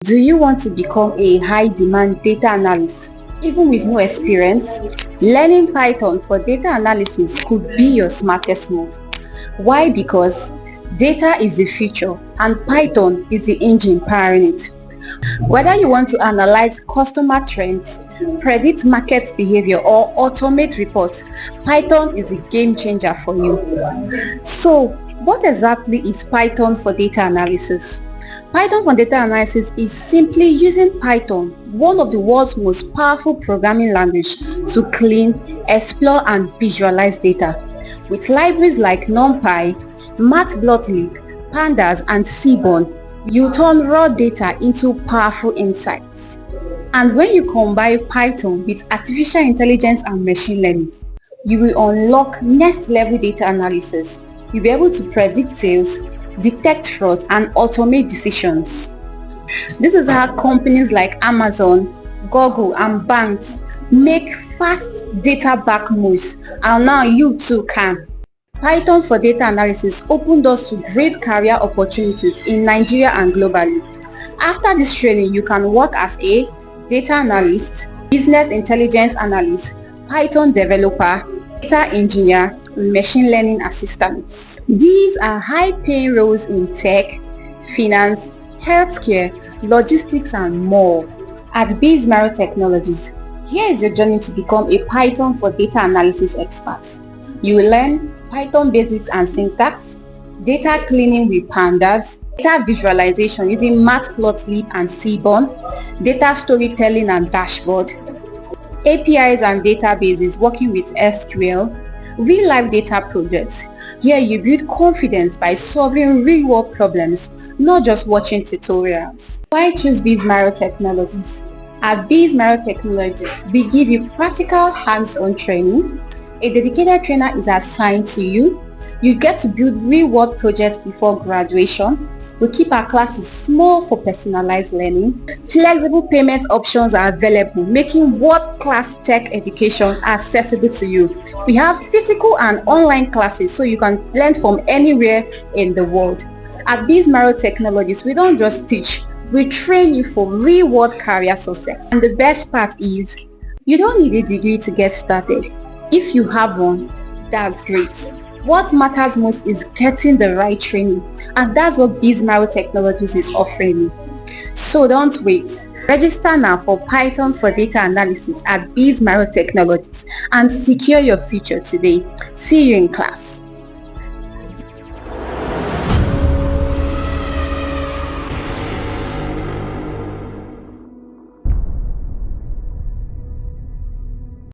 Do you want to become a high-demand data analyst, even with no experience? Learning Python for data analysis could be your smartest move. Why? Because data is the future and Python is the engine powering it. Whether you want to analyze customer trends, predict market behavior, or automate reports, Python is a game changer for you. So, what exactly is Python for data analysis? Python for data analysis is simply using Python, one of the world's most powerful programming language, to clean, explore, and visualize data. With libraries like NumPy, Matplotlib, Pandas, and Seaborn, you turn raw data into powerful insights. And when you combine Python with artificial intelligence and machine learning, you will unlock next-level data analysis. You'll be able to predict sales, detect fraud, and automate decisions. This is how companies like Amazon, Google, and banks make fast data-backed moves, and now you too can. Python for data analysis opened doors to great career opportunities in Nigeria and globally. After this training, you can work as a data analyst, business intelligence analyst, Python developer, data engineer, and machine learning assistants. These are high-paying roles in tech, finance, healthcare, logistics, and more. At Bizmarrow Technologies, here is your journey to become a Python for data analysis expert. You will learn Python basics and syntax, data cleaning with pandas, data visualization using Matplotlib and Seaborn, data storytelling and dashboard, APIs and databases working with SQL, real-life data projects. Here you build confidence by solving real-world problems, not just watching tutorials. Why choose Bizmarrow Technologies? At Bizmarrow Technologies, we give you practical hands-on training. A dedicated trainer is assigned to you. You get to build real-world projects before graduation. We keep our classes small for personalized learning. Flexible payment options are available, making world-class tech education accessible to you. We have physical and online classes so you can learn from anywhere in the world. At Bizmarrow Technologies, we don't just teach, we train you for real-world career success. And the best part is, you don't need a degree to get started. If you have one, that's great. What matters most is getting the right training, and that's what Bizmarrow Technologies is offering you. So don't wait. Register now for Python for data analysis at Bizmarrow Technologies and secure your future today. See you in class.